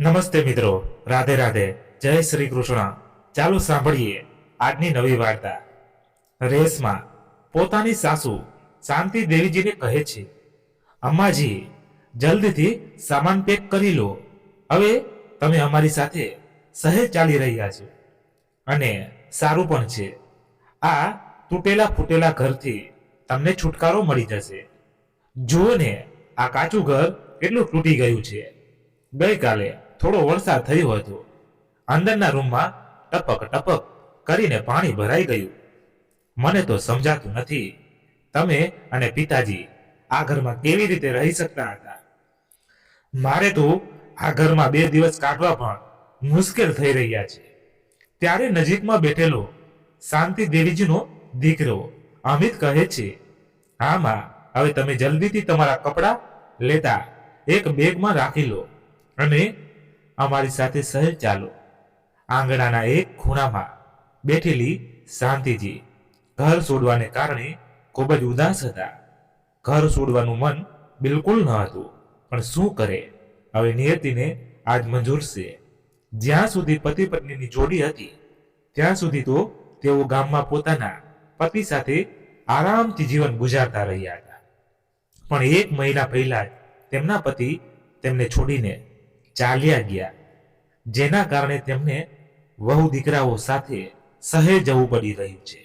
નમસ્તે મિત્રો, રાધે રાધે, જય શ્રી કૃષ્ણ. ચાલો સાંભળીએ આજની નવી વાર્તા. રેસમાં પોતાની સાસુ શાંતિ દેવીજીને કહે છે, અમ્માજી જલ્દીથી સામાન પેક કરી લો. હવે તમે અમારી સાથે શહેર ચાલી રહ્યા છો અને સારું પણ છે. આ તૂટેલા ફૂટેલા ઘરથી તમને છુટકારો મળી જશે. જુઓ ને, આ કાચું ઘર કેટલું તૂટી ગયું છે. ગઈકાલે થોડો વરસાદ થયો હતો. અંદરના રૂમમાં ટપક ટપક કરીને પાણી ભરાઈ ગયું. મને તો સમજાતું નથી તમે અને પિતાજી આ ઘરમાં કેવી રીતે રહી શકતા હતા. મારે તો આ ઘરમાં 2 દિવસ કાઢવા પણ મુશ્કેલ થઈ રહ્યા છે. ત્યારે નજીકમાં બેઠેલો શાંતિ દેવીજીનો દીકરો અમિત કહે છે, હા માં, હવે તમે જલ્દીથી તમારા કપડાં લેતા એક બેગમાં રાખી લો અને અમારી સાથે શહેર ચાલો. આંગણાના એક ખૂણામાં બેઠેલી શાંતિજી ઘર છોડવાને કારણે ખૂબ જ ઉદાસ હતા. ઘર છોડવાનું મન બિલકુલ ન હતું, પણ શું કરે, હવે નિયતિને આજ મંજૂર છે. જ્યાં સુધી પતિ પત્નીની જોડી હતી ત્યાં સુધી તો તેઓ ગામમાં પોતાના પતિ સાથે આરામથી જીવન ગુજારતા રહ્યા હતા. પણ 1 મહિના પહેલા જ તેમના પતિ તેમને છોડીને ચાલ્યા ગયા, જેના કારણે તેમને વહુ દીકરાઓ સાથે શહેર જવું પડી રહ્યું છે.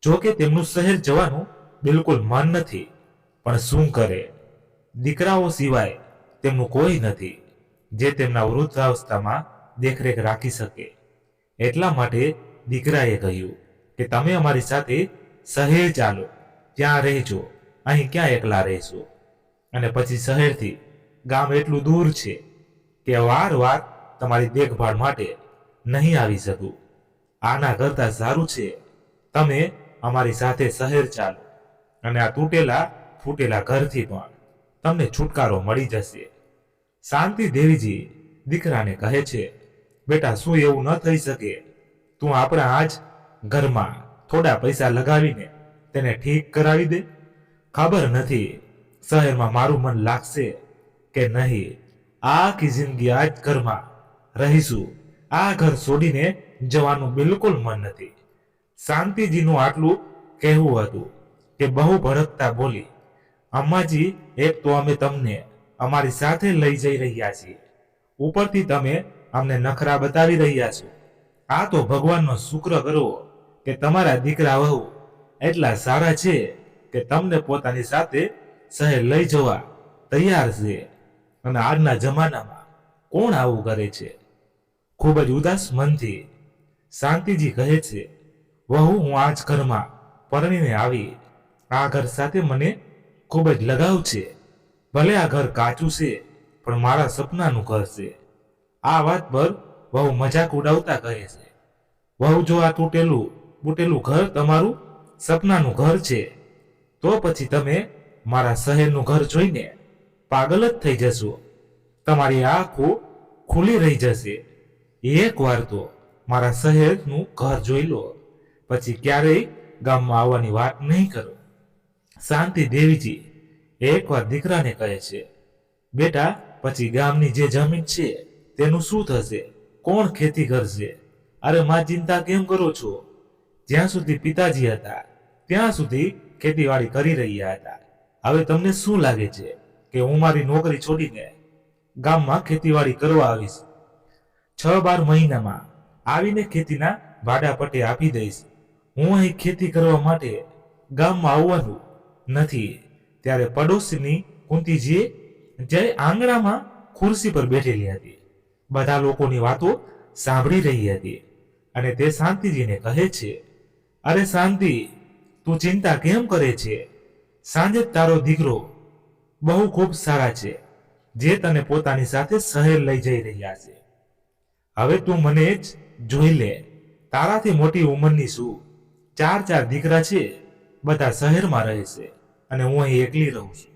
જોકે તેમનું શહેર જવાનું બિલકુલ મન નથી, પણ શું કરે, દીકરાઓ સિવાય તેમનું કોઈ નથી જે તેમના વૃદ્ધાવસ્થામાં દેખરેખ રાખી શકે. એટલા માટે દીકરાએ કહ્યું કે તમે અમારી સાથે શહેર ચાલો, ત્યાં રહેજો, અહીં ક્યાં એકલા રહેશો. અને પછી શહેરથી ગામ એટલું દૂર છે કે વાર તમારી દેખભાળ માટે નહીં આવી શકું. આના કરતાં સારું છે તમે અમારી સાથે શહેર ચાલો અને આ તૂટેલા ફૂટેલા ઘરથી પણ તમને છુટકારો મળી જશે. શાંતિ દેવીજી દીકરાને કહે છે, બેટા, શું એવું ન થઈ શકે? તું આપણા આજ ઘરમાં થોડા પૈસા લગાવીને તેને ઠીક કરાવી દે. ખબર નથી શહેરમાં મારું મન લાગશે કે નહીં. આખી જિંદગી આ જ ઘરમાં રહીશું. આ ઘર છોડીને જવાનું બિલકુલ મન નથી. શાંતિજીનું આટલું કહેવું હતું કે બહુ ભડકતા બોલી, અમ્માજી, એક તો અમે તમને અમારી સાથે લઈ જઈ રહ્યા છીએ, ઉપરથી તમે અમને નખરા બતાવી રહ્યા છો. આ તો ભગવાનનો શુક્ર કરવો કે તમારા દીકરા વહુ એટલા સારા છે કે તમને પોતાની સાથે શહેર લઈ જવા તૈયાર છે. અને આજના જમાનામાં કોણ આવું કરે છે? ખૂબ જ ઉદાસ મનથી શાંતિજી કહે છે, વહુ, હું આજ ઘરમાં પરણીને આવી. આ ઘર સાથે મને ખૂબ જ લગાવ છે. ભલે આ ઘર કાચું છે, પણ મારા સપનાનું ઘર છે. આ વાત પર વહુ મજાક ઉડાવતા કહે છે, વહુ, જો આ તૂટેલું ઘર તમારું સપનાનું ઘર છે તો પછી તમે મારા શહેરનું ઘર જોઈને પાગલ જ થઈ જશો. તમારી આંખો ખુલ્લી રહી જશે. એક વાર તો મારા શહેરનું ઘર જોઈ લો, પછી ક્યારેય ગામમાં આવવાની વાત નહીં કરો. શાંતિ દેવીજી એકવાર દીકરાને કહે છે, બેટા, પછી ગામની જે જમીન છે તેનું શું થશે? કોણ ખેતી કરશે? અરે માં, ચિંતા કેમ કરો છો? જ્યાં સુધી પિતાજી હતા ત્યાં સુધી ખેતીવાડી કરી રહ્યા હતા. હવે તમને શું લાગે છે કે હું મારી નોકરી છોડીને ગામમાં ખેતીવાડી કરવા આવીશ? 6-12 મહિનામાં આવીને ખેતીના ભાડા પટ્ટે આપી દઈશ. હું અહીં ખેતી કરવા માટે ગામમાં આવવાનું નથી. ત્યારે પડોશીની કુંતીજીએ જય આંગણામાં ખુરશી પર બેઠેલી હતી. બધા લોકોની વાતો સાંભળી રહી હતી અને તે શાંતિજીને કહે છે, અરે શાંતિ, તું ચિંતા કેમ કરે છે? સાંજે તારો દીકરો બહુ ખૂબ સારા છે જે તને પોતાની સાથે શહેર લઈ જઈ રહ્યા છે. હવે તું મને જ જોઈ લે, તારાથી મોટી ઉંમરની છું. 4 દીકરા છે, બધા શહેરમાં રહે છે અને હું અહીં એકલી રહું છું.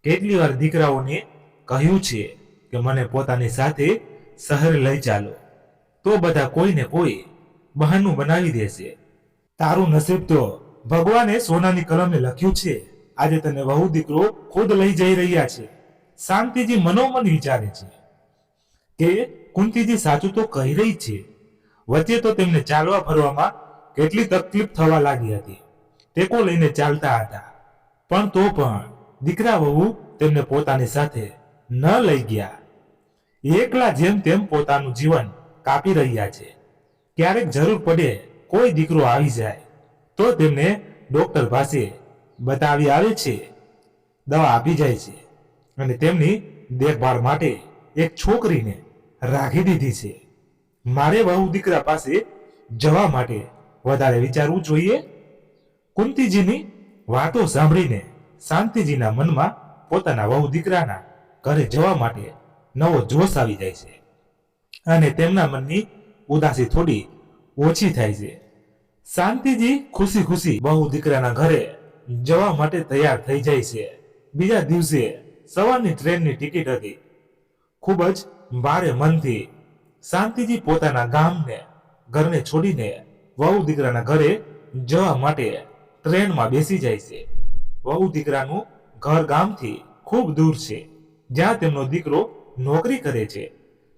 કેટલી વાર દીકરાઓને કહ્યું છે કે મને પોતાની સાથે શહેર લઈ ચાલો, તો બધા કોઈને કોઈ બહાનું બનાવી દેશે. તારું નસીબ તો ભગવાને સોનાની કલમે લખ્યું છે. આજે તને વહુ દીકરો ખુદ લઈ જઈ રહ્યા છે. શાંતિજી મનોમન વિચારે છે. કે કુંતીજી સાચું તો કહી રહી છે. વચ્ચે તો તેમને ચાલવા ફરવામાં કેટલી તકલીફ થવા લાગી હતી. ટેકો લઈને ચાલતા હતા, પણ તો પણ દીકરા વહુ તેમને પોતાની સાથે ન લઈ ગયા. એકલા જેમ તેમ પોતાનું જીવન કાપી રહ્યા છે. ક્યારેક જરૂર પડે કોઈ દીકરો આવી જાય તો તેમને ડોક્ટર પાસે બતાવી આવે છે, દવા આપી જાય છે અને તેમની દેખભાળ માટે એક છોકરીને રાખી દીધી છે. મારે વહુ દીકરા પાસે જવા માટે વધારે વિચારવું જોઈએ? કુંતીજીની વાતો સાંભળીને શાંતિજીના મનમાં પોતાના વહુ દીકરાના ઘરે જવા માટે નવો જોશ આવી જાય છે અને તેમના મનની ઉદાસી થોડી ઓછી થાય છે. શાંતિજી ખુશી ખુશી વહુ દીકરાના ઘરે જવા માટે તૈયાર થઈ જાય છે. બીજા દિવસે સવારની ટ્રેનની ટિકિટ હતી. ખૂબ જ ભારે મનથી શાંતિજી પોતાના ગામને ઘરને છોડીને વહુ દીકરાના ઘરે જવા માટે ટ્રેનમાં બેસી જાય છે. વહુ દીકરાનું ઘર ગામથી ખૂબ દૂર છે, જ્યાં તેમનો દીકરો નોકરી કરે છે.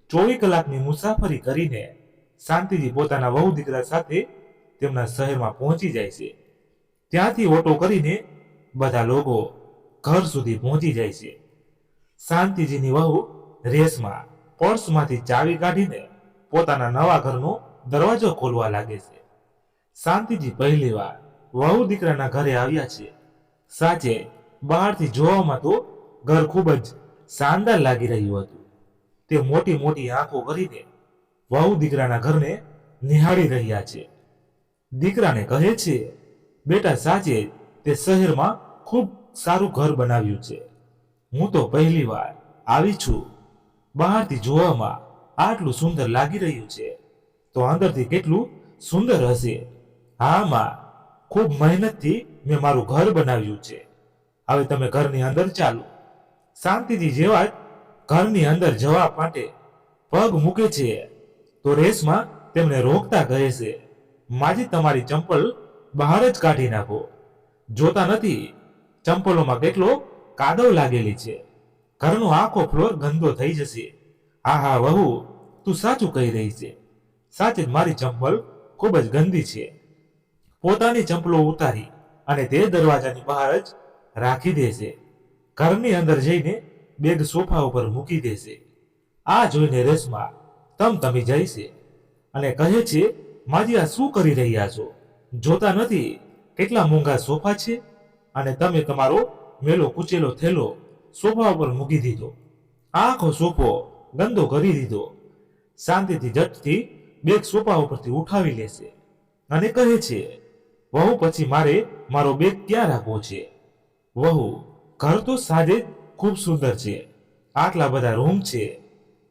24 કલાકની મુસાફરી કરીને શાંતિજી પોતાના વહુ દીકરા સાથે તેમના શહેરમાં પહોંચી જાય છે. ત્યાંથી ઓટો કરીને બધા લોકો ઘર સુધી પહોંચી જાય છે. શાંતિજીની વહુ રેશમા પર્સમાંથી ચાવી કાઢીને પોતાના નવા ઘરનો દરવાજો ખોલવા લાગે છે. શાંતિજી પહેલીવાર વહુ દીકરાના ઘરે આવ્યા છે. સાચે બહારથી જોવામાં તો ઘર ખૂબ જ શાનદાર લાગી રહ્યું હતું. તે મોટી મોટી આંખો કરીને વહુ દીકરાના ઘરને નિહાળી રહ્યા છે. દીકરાને કહે છે, બેટા સાચે તે શહેરમાં ખૂબ સારું ઘર બનાવ્યું છે. હું તો પહેલી વાર આવી છું. બહારથી જોવામાં આટલું સુંદર લાગી રહ્યું છે તો અંદરથી કેટલું સુંદર હશે. હા માં, ખૂબ મહેનતથી મેં મારું ઘર બનાવ્યું છે. હવે તમે ઘરની અંદર ચાલો. શાંતિજી જેવા જ ઘરની અંદર જવા માટે પગ મૂકે છે તો રેશમા તેમને રોકતા કહે છે, માજી તમારી ચંપલ બહાર જ કાઢી નાખો. જોતા નથી ચંપલોમાં કેટલો કાદવ લાગેલી છે. ઘરનો આખો ફ્લોર ગંદો થઈ જશે. હા હા વહુ, તું સાચું કહી રહી છે. સાચે જ મારી ચંપલ ખૂબ જ ગંદી છે. પોતાની ચંપલો ઉતારી અને તે દરવાજાની બહાર જ રાખી દેશે. ઘરની અંદર જઈને બેગ સોફા ઉપર મૂકી દેશે. આ જોઈને રેશમા તમતમી જાય છે અને કહે છે, માજી આ શું કરી રહ્યા છો? જોતા નથી કેટલા મોંઘા સોફા છે અને તમે તમારો મેલો કૂચેલો થેલો સોફા ઉપર મૂકી દીધો. આખો સોફો ગંદો કરી દીધો. શાંતિથી ઝટથી બેગ સોફા ઉપરથી ઉઠાવી લેશે અને કહે છે, વહુ પછી મારે મારો બેગ ક્યાં રાખવો છે? વહુ, ઘર તો સાજે ખૂબ સુંદર છે. આટલા બધા રૂમ છે.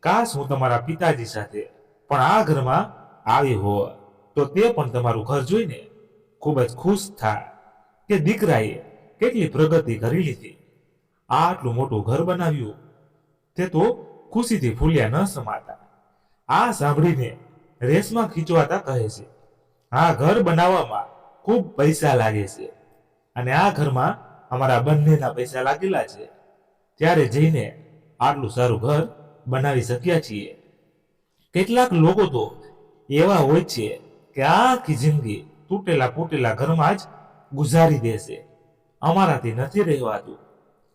કાશ હું તમારા પિતાજી સાથે પણ આ ઘરમાં આવી હોત તો તે પણ તમારું ઘર જોઈને ખૂબ જ ખુશ થાય કે દીકરાએ કેટલી પ્રગતિ કરી લીધી. આટલું મોટું ઘર બનાવ્યું. તે તો ખુશીથી ફૂલ્યા ન સમાતા. આ સાંભળીને રેશમા ખીચવાતા કહે છે, આ ઘર બનાવવામાં ખૂબ પૈસા લાગે છે અને આ ઘરમાં અમારા બંનેના પૈસા લાગેલા છે ત્યારે જઈને આટલું સારું ઘર બનાવી શક્યા છીએ. કેટલાક લોકો તો એવા હોય છે કે આખી જિંદગી તૂટેલા ફૂટેલા ઘરમાં જ ગુજારી દેશે. અમારાથી નથી રહેવાતું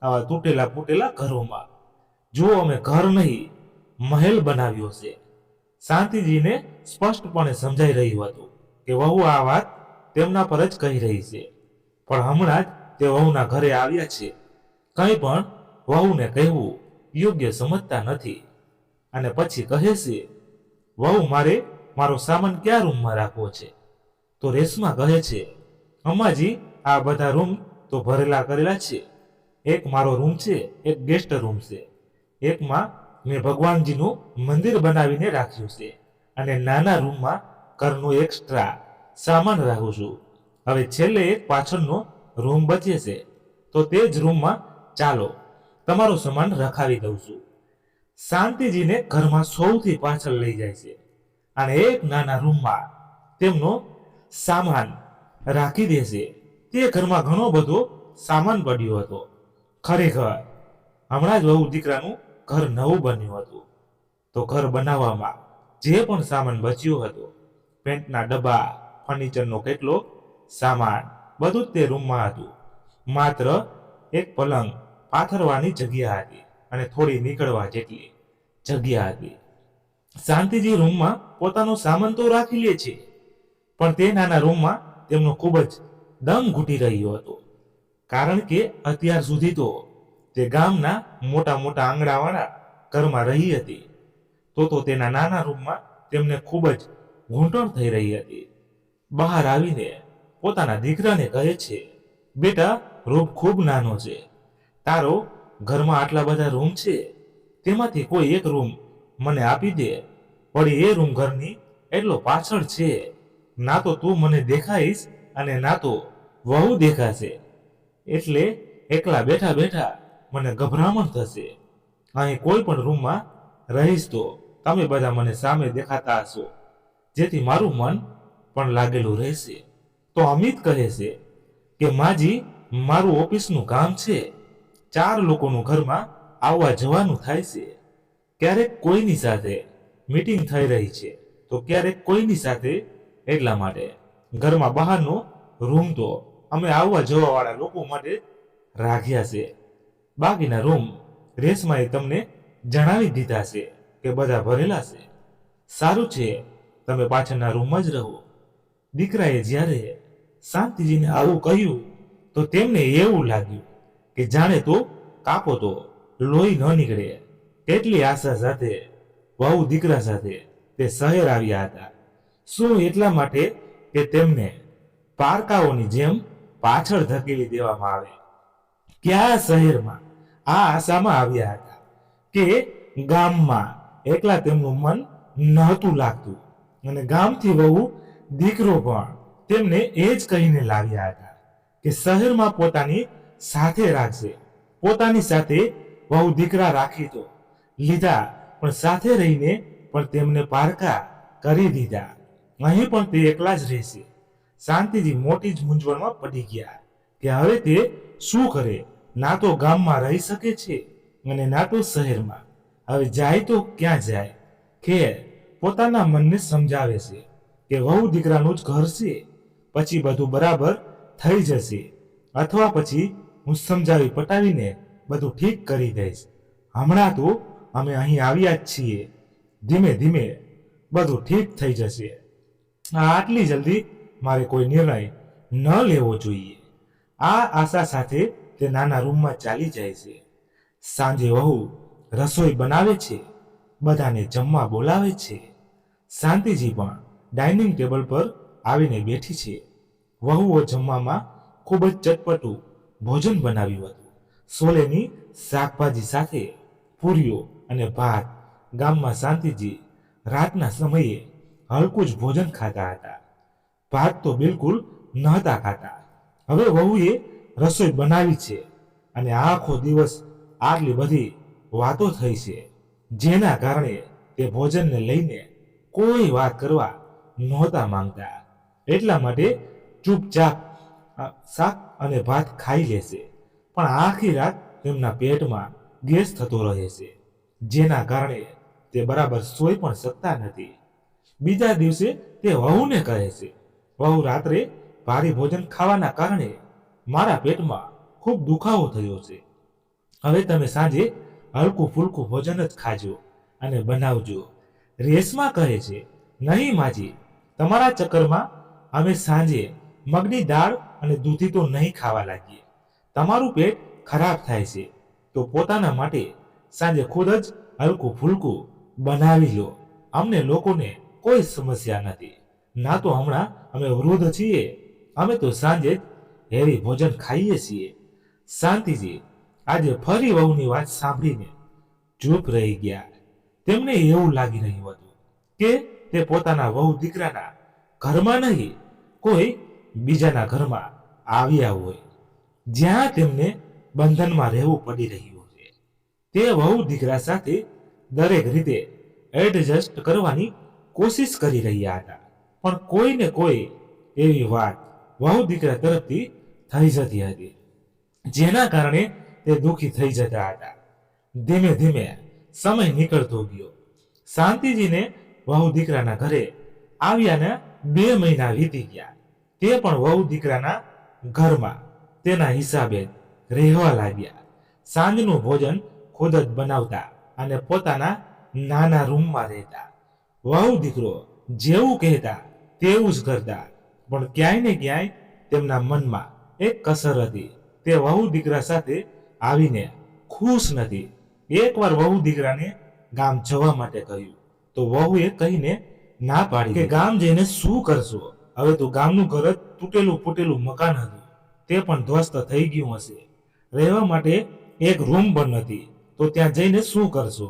આવા તૂટેલા ફૂટેલા ઘરોમાં. જો અમે ઘર નહીં મહેલ બનાવ્યો છે. શાંતિજીને સ્પષ્ટપણે સમજાઈ રહ્યું હતું કે વહુ આ વાત તેમના પર જ કહી રહી છે, પણ હમણાં જ તે વહુના ઘરે આવ્યા છે. કંઈ પણ વહુને કહેવું યોગ્ય સમજતા નથી અને પછી કહે છે, વહુ મારે મારો સામાન કયા રૂમમાં રાખવો છે? તો રેશમા કહે છે, અમ્માજી આ બધા રૂમ તો ભરેલા કરેલા છે. એક મારો રૂમ છે, એક ગેસ્ટ રૂમ છે, એકમાં મેં ભગવાનજીનું મંદિર બનાવીને રાખ્યું છે અને નાના રૂમમાં ઘરનો એક્સ્ટ્રા સામાન રાખું છું. હવે છેલ્લે એક પાછળનો રૂમ બચે છે તો તે જ રૂમમાં ચાલો તમારો સામાન રખાવી દઉં છું. શાંતિજીને ઘરમાં સૌથી પાછળ લઈ જાય છે અને એક નાના રૂમમાં તેમનો સામાન રાખી દેશે. તે ઘરમાં ઘણો બધો સામાન પડ્યો હતો. ખરેખર હમણાં જ વહુ દીકરાનું ઘર નવું બન્યું હતું. તો ઘર બનાવવામાં જે પણ સામાન બચ્યો હતો, પેન્ટના ડબ્બા, ફર્નિચરનો કેટલો સામાન, બધું જ તે રૂમમાં હતું. માત્ર એક પલંગ પાથરવાની જગ્યા હતી અને થોડી નીકળવા જેટલી જગ્યા હતી. શાંતિજી રૂમમાં પોતાનો સામાન તો રાખી લે છે, પણ તે નાના રૂમમાં તેમનો ખૂબ જ દમ ઘૂટી રહ્યો હતો. કારણ કે અત્યાર સુધી તો તે ગામના મોટા મોટા આંગણાવાળા ઘરમાં રહી હતી, તો તેના નાના રૂમમાં તેમને ખૂબ જ ઘૂંટણ થઈ રહી હતી. બહાર આવીને પોતાના દીકરાને કહે છે, બેટા, રૂમ ખૂબ નાનો છે. તારો ઘરમાં આટલા બધા રૂમ છે, તેમાંથી કોઈ એક રૂમ મને આપી દે. વળી એ રૂમ ઘરની એટલો પાછળ છે. ના તો તું મને દેખાઈશ અને ના તો વહુ દેખાશે. એટલે એકલા બેઠા બેઠા મને ગભરામણ થશે. અહીં કોઈ પણ રૂમમાં રહીશ તો તમે બધા મને સામે દેખાતા હશો, જેથી મારું મન પણ લાગેલું રહેશે. તો અમિત કહે છે કે માજી, મારું ઓફિસનું કામ છે. 4 લોકોનું ઘરમાં આવવા જવાનું થાય છે. ક્યારેક કોઈની સાથે મીટિંગ થઈ રહી છે, તો ક્યારેક કોઈની સાથે. એટલા માટે ઘરમાં બહારનો રૂમ તો અમે આવવા જવા વાળા લોકો માટે રાખ્યા છે. બાકીના રૂમ રેશમાએ તમને જણાવી દીધા છે કે બધા ભરેલા છે. સારું છે, તમે પાછળના રૂમમાં જ રહો. દીકરાએ જ્યારે શાંતિજીને આવું કહ્યું તો તેમને એવું લાગ્યું કે જાણે તો કાપો તો લોહી ન નીકળે. કેટલી આશા સાથે વહુ દીકરા સાથે તે શહેર આવ્યા હતા. શું એટલા માટે કે તેમને પારકાઓની જેમ પાછળ ધકેલી દેવામાં આવે? કયા શહેરમાં આ આશામાં આવ્યા હતા કે ગામમાં એકલા તેમનું મન નહોતું લાગતું, અને ગામથી વહુ દીકરો પણ તેમને એ જ કહીને લાવ્યા હતા કે શહેરમાં પોતાની સાથે રાખશે. પોતાની સાથે વહુ દીકરા રાખી તો લીધા, પણ સાથે રહીને પણ તેમને પારકા કરી દીધા. અહીં પણ તે એકલા જ રહેશે. શાંતિજી મોટી જ મૂંઝવણમાં પડી ગયા કે હવે તે શું કરે. ના તો ગામમાં રહી શકે છે અને ના તો શહેરમાં. હવે જાય તો ક્યાં જાય? ખેર, પોતાના મનને સમજાવે છે કે વહુ દીકરાનું જ ઘર છે, પછી બધું બરાબર થઈ જશે, અથવા પછી હું સમજાવી પટાવીને બધું ઠીક કરી દઈશ. હમણાં તો અમે અહીં આવ્યા જ છીએ. ધીમે ધીમે બધું ઠીક થઈ જશે. આટલી જલ્દી મારે કોઈ નિર્ણય ન લેવો જોઈએ. આ આશા સાથે તે નાના રૂમમાં ચાલી જાય છે. સાંજે વહુ રસોઈ બનાવે છે, બધાને જમવા બોલાવે છે. શાંતિજી પણ ડાઇનિંગ ટેબલ પર આવીને બેઠી છે. વહુઓ જમવામાં ખૂબ જ ચટપટું ભોજન બનાવ્યું હતું. સોલેની શાકભાજી સાથે પૂરીઓ અને ભાત. ગામમાં શાંતિજી રાતના સમયે હલકું જ ભોજન ખાતા હતા. ભાત તો બિલકુલ નહોતા ખાતા. હવે વહુએ રસોઈ બનાવી છે અને આખો દિવસ આટલી બધી વાતો થઈ છે, જેના કારણે તે ભોજનને લઈને કોઈ વાત કરવા નહોતા માંગતા. એટલા માટે ચૂપચાપ શાક અને ભાત ખાઈ લેશે, પણ આખી રાત તેમના પેટમાં ગેસ થતો રહે છે, જેના કારણે તે બરાબર સૂઈ પણ શકતા નથી. બીજા દિવસે તે વહુને કહે છે, વહુ, રાત્રે ભારે ભોજન ખાવાના કારણે મારા પેટમાં ખૂબ દુખાવો થયો છે. હવે તમે સાંજે હલકું ફૂલકું ભોજન જ ખાજો અને બનાવજો. રેશમા કહે છે, નહીં માજી, તમારા ચક્કરમાં અમે સાંજે મગની દાળ અને દૂધી તો નહીં ખાવા લાગીએ. તમારું પેટ ખરાબ થાય છે તો પોતાના માટે સાંજે ખુદ જ હલકું ફૂલકું બનાવી લો. અમને લોકોને કોઈ સમસ્યા નથી. ના તો હમણાં અમે વૃદ્ધ છીએ, અમે તો સાંજે જ હેવી ભોજન ખાઈએ છીએ. શાંતિજી આજે ફરી વહુની વાત સાંભળીને ચૂપ રહી ગયા. તેમને એવું લાગી રહ્યું હતું કે તે પોતાના વહુ દીકરાના ઘરમાં નહીં, કોઈ બીજાના ઘરમાં આવ્યા હોય, જ્યાં તેમને બંધનમાં રહેવું પડી રહ્યું છે. તે વહુ દીકરા સાથે દરેક રીતે એડજસ્ટ કરવાની કોશિશ કરી રહ્યા હતા, પણ કોઈને કોઈ એવી વાત વહુ દીકરા તરફથી થઈ જતી હતી, જેના કારણે તે દુઃખી થઈ જતા હતા. ધીમે ધીમે સમય નીકળતો ગયો. શાંતિજીને વહુ દીકરાના ઘરે આવ્યાને 2 મહિના વીતી ગયા. તે પણ વહુ દીકરાના ઘરમાં તેના હિસાબે રહેવા લાગ્યા. સાંજનું ભોજન ખુદ જ બનાવતા અને પોતાના નાના રૂમમાં રહેતા. વહુ દીકરો જેવું કહેતા તેવું જ કરતા. પણ ક્યાંય ને ક્યાંય તેમના મનમાં એક કસર હતી. તે વહુ દીકરા સાથે આવીને ખુશ નથી. એકવાર વહુ દીકરાને ગામ જવા માટે કહ્યું તો વહુએ કહીને ના પાડી કે ગામ જઈને શું કરશો? હવે તો ગામનું ઘર જ તૂટેલું ફૂટેલું મકાન હતું. તે પણ ધ્વસ્ત થઈ ગયું હશે. રહેવા માટે એક રૂમ પણ નથી. તો ત્યાં જઈને શું કરશો?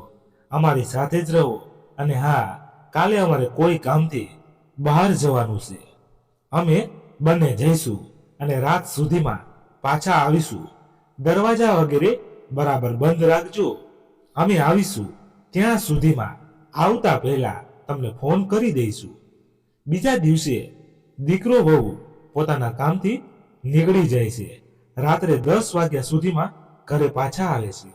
અમારી સાથે જ રહો. અને હા, કાલે અમારે કોઈ કામથી બહાર જવાનું છે. અમે બંને જઈશું અને રાત સુધીમાં પાછા આવીશું. દરવાજા વગેરે બરાબર બંધ રાખજો. અમે આવીશું ત્યાં સુધીમાં આવતા પહેલા તમને ફોન કરી દઈશું. બીજા દિવસે દીકરો વહુ પોતાના કામથી નીકળી જાય છે. રાત્રે 10 વાગ્યા સુધીમાં ઘરે પાછા આવે છે.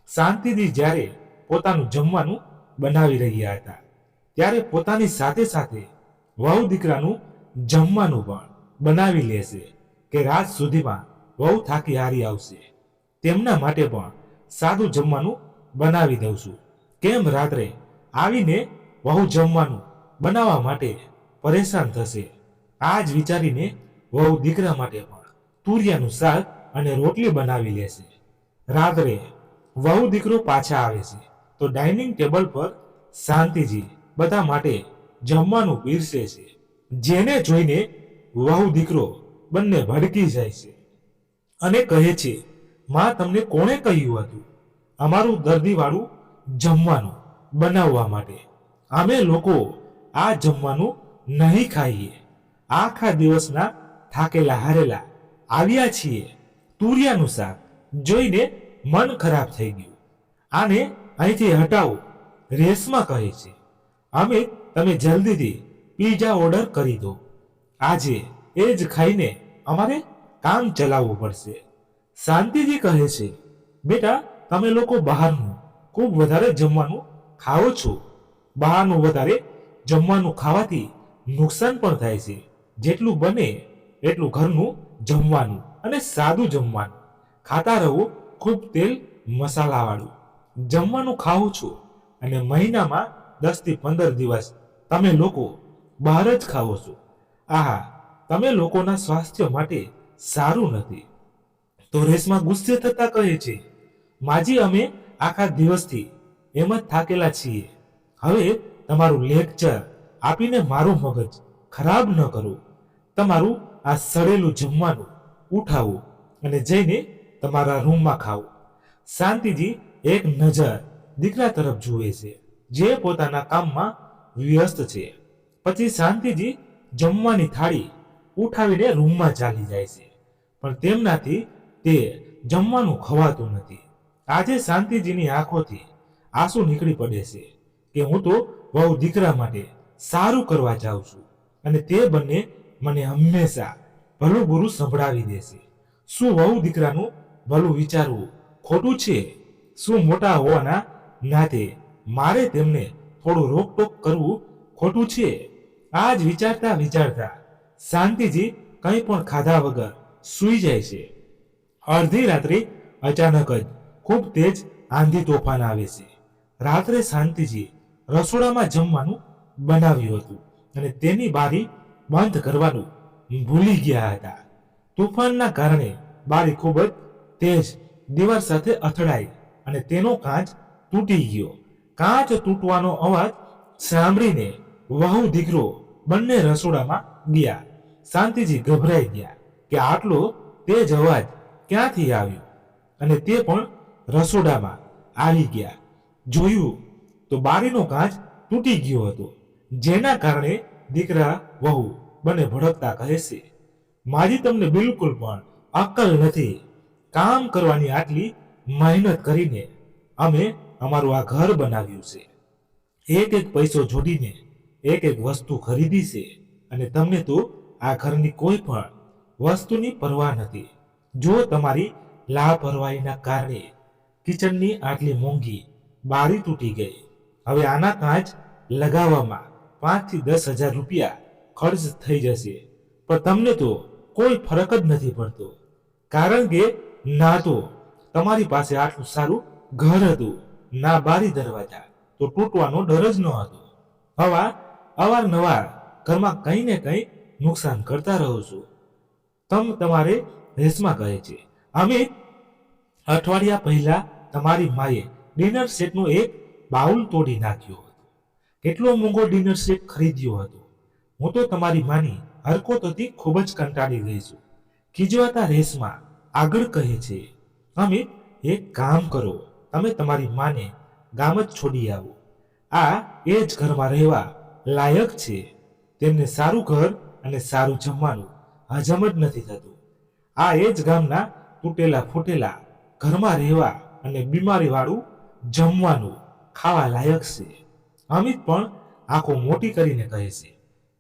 શાંતિથી જ્યારે પોતાનું જમવાનું બનાવી રહ્યા હતા ત્યારે પોતાની સાથે સાથે વહુ દીકરાનું જમવાનું પણ બનાવી લેશે કે રાત સુધીમાં વહુ થાકી હારી આવશે. તેમના માટે પણ સાદું જમવાનું બનાવી દઉં છું. કેમ રાત્રે આવીને વહુ જમવાનું બનાવવા માટે પરેશાન થશે. આ જ વિચારીને વહુ દીકરા માટે પણ તુરિયાનું શાક અને રોટલી બનાવી લેશે. રાત્રે વહુ દીકરો પાછા આવે છે તો ડાઇનિંગ ટેબલ પર શાંતિજી બધા માટે જમવાનું પીરસે છે. જેને જોઈને વહુ દીકરો બંને ભડકી જાય છે અને કહે છે, માં તમને કોણે કહ્યું હતું અમારું દર્દીવાળું જમવાનું બનાવવા માટે? અમે લોકો આ જમવાનું નહીં ખાઈએ. આખા દિવસના થાકેલા હારેલા આવ્યા છીએ. તુરિયાનું શાક જોઈને મન ખરાબ થઈ ગયું. આને અહીંથી હટાવો, રેશમા કહે છે. અમે તમે જલ્દીથી પીઝા ઓર્ડર કરી દો. આજે એ જ ખાઈને અમારે કામ ચલાવવું પડશે. શાંતિજી કહે છે, બેટા તમે લોકો બહારનું ખૂબ વધારે જમવાનું ખાઓ છો. બહારનું વધારે જમવાનું ખાવાથી નુકસાન પણ થાય છે. જેટલું બને એટલું ઘરનું જમવાનું અને સાદું જમવાનું ખાતા રહો. ખૂબ તેલ મસાલાવાળું જમવાનું ખાઓ છો અને મહિનામાં 10 થી 15 દિવસ તમે લોકો બહાર જ ખાઓ છો. આહા, તમે લોકોના સ્વાસ્થ્ય માટે સારું નથી. તો રેશમા ગુસ્સે થતા કહે છે, માજી અમે આખા દિવસથી એમ જ થાકેલા છીએ. હવે તમારું લેક્ચર આપીને મારું મગજ ખરાબ ન કરો. તમારું આ સડેલું જમવાનું ઉઠાવો અને જઈને તમારા રૂમમાં ખાઓ. શાંતિજી એક નજર દીકરા તરફ જુએ છે જે પોતાના કામમાં વ્યસ્ત છે. પછી શાંતિજી જમવાની થાળી ઉઠાવીને રૂમમાં ચાલી જાય છે. પણ તેમનાથી તે જમવાનું ખવાતું નથી. આજે શાંતિજીની આંખોથી આંસુ નીકળી પડે છે કે હું તો વહુ દીકરા માટે સારું કરવા જાઉં છું અને તે બંને મને હંમેશા ભલું બુરું સંભળાવી દેશે. શું વહુ દીકરાનું ભલું વિચારવું ખોટું છે? શું મોટા હોવાના નાતે મારે તેમને થોડું રોકટોક કરવું ખોટું છે? આ જ વિચારતા વિચારતા શાંતિજી કંઈ પણ ખાધા વગર સૂઈ જાય છે. અડધી રાત્રે અચાનક જ ખૂબ તેજ આંધી તોફાન આવે છે. રાત્રે શાંતિજી રસોડામાં જમવાનું બનાવ્યું હતું અને તેની બારી બંધ કરવાનું ભૂલી ગયા હતા. તોફાનના કારણે બારી ખૂબ જ તેજ દીવાલ સાથે અથડાઈ અને તેનો કાચ તૂટી ગયો. કાચ તૂટવાનો અવાજ સાંભળીને વહુ દીકરો બંને રસોડામાં ગયા. શાંતિજી ગભરાઈ ગયા કે આટલો તેજ અવાજ ક્યાંથી આવ્યો અને તે પણ રસોડામાં આવી ગયા. જોયું તો બારીનો કાચ તૂટી ગયો હતો. જેના કારણે દીકરા વહુ બંને ભડકતા કહે છે, માજી તમને બિલકુલ પણ અક્કલ નથી. કામ કરવાની આટલી મહેનત કરીને અમે અમારું આ ઘર બનાવ્યું છે. એક એક પૈસો જોડીને એક એક વસ્તુ ખરીદી છે અને તમને તો આ ઘરની કોઈ પણ વસ્તુની પરવા નથી. જો તમારી લાપરવાહીના કારણે કિચનની આટલી મોંઘી બારી તૂટી ગઈ હવે આના કાચ લગાવવામાં 5 થી 10 હજાર રૂપિયા ખર્ચ થઈ જશે, પણ તમને તો કોઈ ફરક જ નથી પડતો, કારણ કે ના તો તમારી પાસે આટલું સારું ઘર હતું, ના બારી દરવાજા, તો તૂટવાનો ડર જ ન હતો. હવા અવારનવાર ઘરમાં કંઈ ને કંઈ નુકસાન કરતા રહો છો. તમારે રેશમા કહે છે, અમિત, અઠવાડિયા પહેલા તમારી માએ ડિનર સેટનો એક બાઉલ તોડી નાખ્યો હતો. કેટલો મોંઘો ડિનર સેટ ખરીદ્યો હતો. હું તો તમારી માની હરકતોથી ખૂબ જ કંટાળી ગઈ છું. ખીજવાતા રેશમા આગળ કહે છે, અમિત, એક કામ કરો, તમે તમારી માને ગામ જ છોડી આવો. આ એ જ ઘરમાં રહેવા લાયક છે. તેમને સારું ઘર અને સારું જમવાનું હજમ જ નથી થતું. આ એ જ ગામના તૂટેલા ફૂટેલા ઘરમાં રહેવા અને બીમારીવાળું જમવાનું ખાવા લાયક છે. અમિત પણ આંખો મોટી કરીને કહે છે,